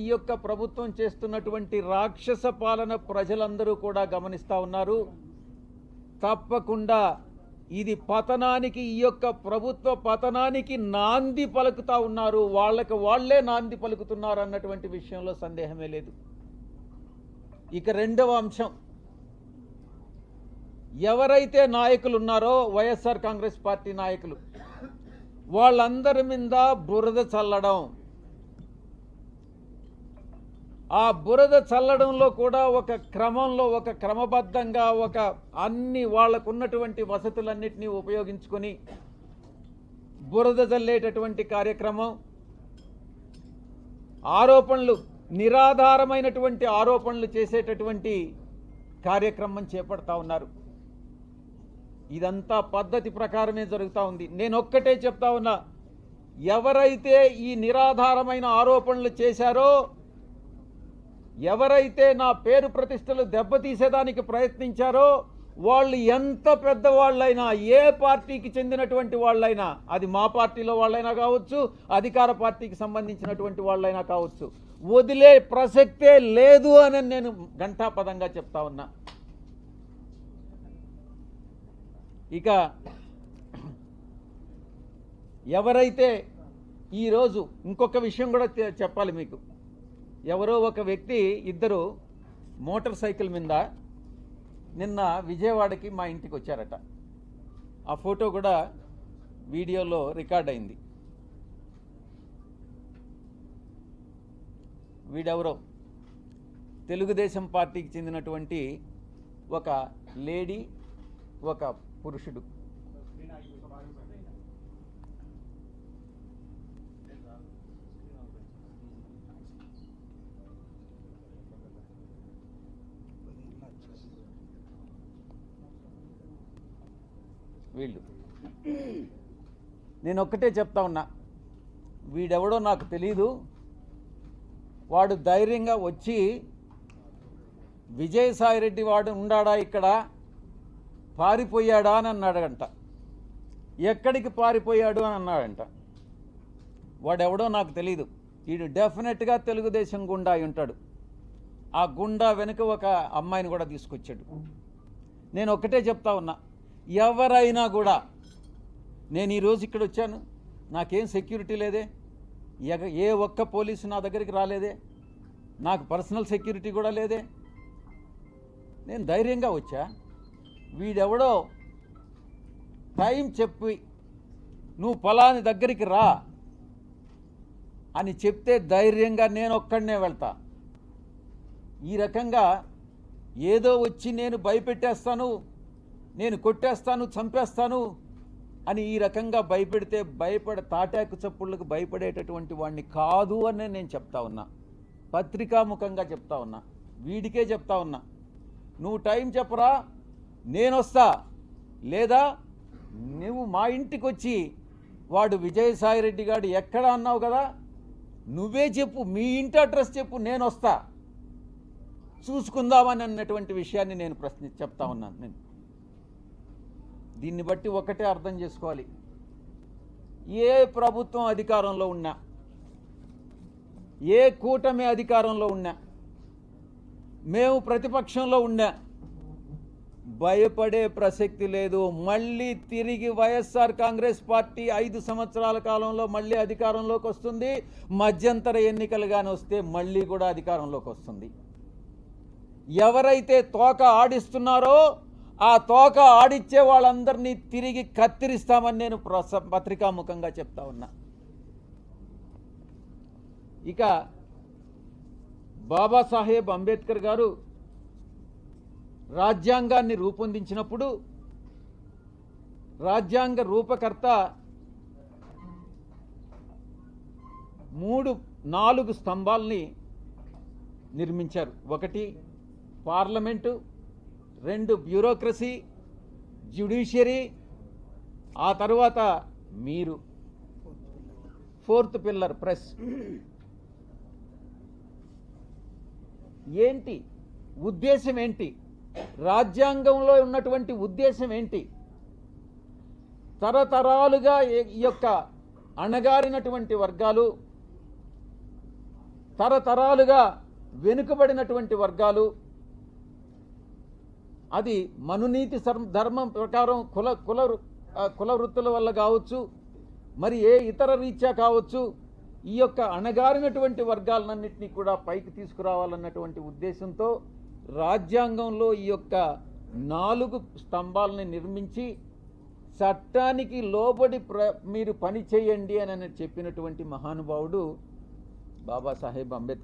ఈ యొక్క ప్రభుత్వం చేస్తున్నటువంటి రాక్షస పాలన ప్రజలందరూ కూడా గమనిస్తూ ఉన్నారు. తప్పకుండా ఇది పతనానికి, ఈ యొక్క ప్రభుత్వ పతనానికి నాంది పలుకుతా ఉన్నారు. వాళ్ళకి వాళ్లే నాంది పలుకుతున్నారు అన్నటువంటి విషయంలో సందేహమే లేదు. ఇక రెండవ అంశం, ఎవరైతే నాయకులు ఉన్నారో వైఎస్ఆర్ కాంగ్రెస్ పార్టీ నాయకులు, వాళ్ళందరి మీద బురద చల్లడం. ఆ బురద చల్లడంలో కూడా ఒక క్రమంలో, ఒక క్రమబద్ధంగా, ఒక అన్ని వాళ్లకు ఉన్నటువంటి వసతులన్నిటినీ ఉపయోగించుకొని బురద చల్లేటటువంటి కార్యక్రమం, ఆరోపణలు, నిరాధారమైనటువంటి ఆరోపణలు చేసేటటువంటి కార్యక్రమం చేపడతా ఉన్నారు. ఇదంతా పద్ధతి ప్రకారమే జరుగుతూ ఉంది. నేను ఒక్కటే చెప్తా ఉన్నా, ఎవరైతే ఈ నిరాధారమైన ఆరోపణలు చేశారో, ఎవరైతే నా పేరు ప్రతిష్టలు దెబ్బతీసేదానికి ప్రయత్నించారో, వాళ్ళు ఎంత పెద్దవాళ్ళైనా, ఏ పార్టీకి చెందినటువంటి వాళ్ళైనా, అది మా పార్టీలో వాళ్ళైనా కావచ్చు, అధికార పార్టీకి సంబంధించినటువంటి వాళ్ళైనా కావచ్చు, వదిలే ప్రసక్తే లేదు అని నేను ఘంటాపదంగా చెప్తా ఉన్నా. ఇక ఎవరైతే ఈరోజు ఇంకొక విషయం కూడా చెప్పాలి మీకు. ఎవరో ఒక వ్యక్తి, ఇద్దరు మోటార్ సైకిల్ మీద నిన్న విజయవాడకి మా ఇంటికి వచ్చారట. ఆ ఫోటో కూడా వీడియోలో రికార్డ్ అయింది. వీడెవరో తెలుగుదేశం పార్టీకి చెందినటువంటి ఒక లేడీ, ఒక పురుషుడు. వీళ్ళు, నేను ఒక్కటే చెప్తా ఉన్నా, వీడెవడో నాకు తెలీదు. వాడు ధైర్యంగా వచ్చి విజయసాయిరెడ్డి వాడు ఉండాడా ఇక్కడ, పారిపోయాడా అని అన్నాడంట. ఎక్కడికి పారిపోయాడు అని అన్నాడంట. వాడెవడో నాకు తెలీదు. వీడు డెఫినెట్గా తెలుగుదేశం గుండా అయి ఉంటాడు. ఆ గుండా వెనుక ఒక అమ్మాయిని కూడా తీసుకొచ్చాడు. నేను ఒక్కటే చెప్తా ఉన్నా, ఎవరైనా కూడా, నేను ఈరోజు ఇక్కడ వచ్చాను, నాకేం సెక్యూరిటీ లేదే, ఏ ఒక్క పోలీసు నా దగ్గరికి రాలేదే, నాకు పర్సనల్ సెక్యూరిటీ కూడా లేదే, నేను ధైర్యంగా వచ్చా. వీడెవడో టైం చెప్పి నువ్వు ఫలాని దగ్గరికి రా అని చెప్తే ధైర్యంగా నేను ఒక్కడనే వెళ్తా. ఈ రకంగా ఏదో వచ్చి నేను భయపెట్టేస్తాను, నేను కొట్టేస్తాను, చంపేస్తాను అని ఈ రకంగా భయపెడితే తాటాకు చప్పుళ్ళకు భయపడేటటువంటి వాడిని కాదు అని నేను చెప్తా ఉన్నా. పత్రికాముఖంగా చెప్తా ఉన్నా, వీడికే చెప్తా ఉన్నా. నువ్వు టైం చెప్పరా, నేను వస్తా, లేదా నువ్వు మా ఇంటికి వచ్చి వాడు విజయసాయిరెడ్డి గారు ఎక్కడ అన్నావు కదా, నువ్వే చెప్పు, మీ ఇంటి అడ్రస్ చెప్పు, నేను వస్తా, చూసుకుందామని అన్నటువంటి విషయాన్ని నేను చెప్తా ఉన్నాను. నేను దీన్ని బట్టి ఒకటే అర్థం చేసుకోవాలి, ఏ ప్రభుత్వం అధికారంలో ఉన్నా, ఏ కూటమి అధికారంలో ఉన్నా, మేము ప్రతిపక్షంలో ఉన్నా, భయపడే ప్రసక్తి లేదు. మళ్ళీ తిరిగి వైఎస్ఆర్ కాంగ్రెస్ పార్టీ 5 సంవత్సరాల కాలంలో మళ్ళీ అధికారంలోకి వస్తుంది. మధ్యంతర ఎన్నికలుగానే వస్తే మళ్ళీ కూడా అధికారంలోకి వస్తుంది. ఎవరైతే తోక ఆడిస్తున్నారో ఆ తోక ఆడిచ్చే వాళ్ళందరినీ తిరిగి కత్తిరిస్తామని నేను పత్రికాముఖంగా చెప్తా ఉన్నా. ఇక బాబాసాహెబ్ అంబేద్కర్ గారు రాజ్యాంగాన్ని రూపొందించినప్పుడు రాజ్యాంగ రూపకర్త 4 స్తంభాలని నిర్మించారు. 1 పార్లమెంటు, 2 బ్యూరోక్రసీ, జ్యుడిషియరీ, ఆ తర్వాత మీరు 4th పిల్లర్ ప్రెస్. ఏంటి ఉద్దేశం, ఏంటి రాజ్యాంగంలో ఉన్నటువంటి ఉద్దేశం ఏంటి? తరతరాలుగా ఈ యొక్క అణగారినటువంటి వర్గాలు తరతరాలుగా వెనుకబడినటువంటి వర్గాలు, అది మనునీతి ధర్మం ప్రకారం కుల వృత్తుల వల్ల కావచ్చు, మరి ఏ ఇతర రీత్యా కావచ్చు, ఈ యొక్క అణగారినటువంటి వర్గాలన్నింటినీ కూడా పైకి తీసుకురావాలన్నటువంటి ఉద్దేశంతో రాజ్యాంగంలో ఈ యొక్క 4 స్తంభాలని నిర్మించి చట్టానికి లోబడి మీరు పని చేయండి అని చెప్పినటువంటి మహానుభావుడు బాబాసాహెబ్ అంబేద్కర్.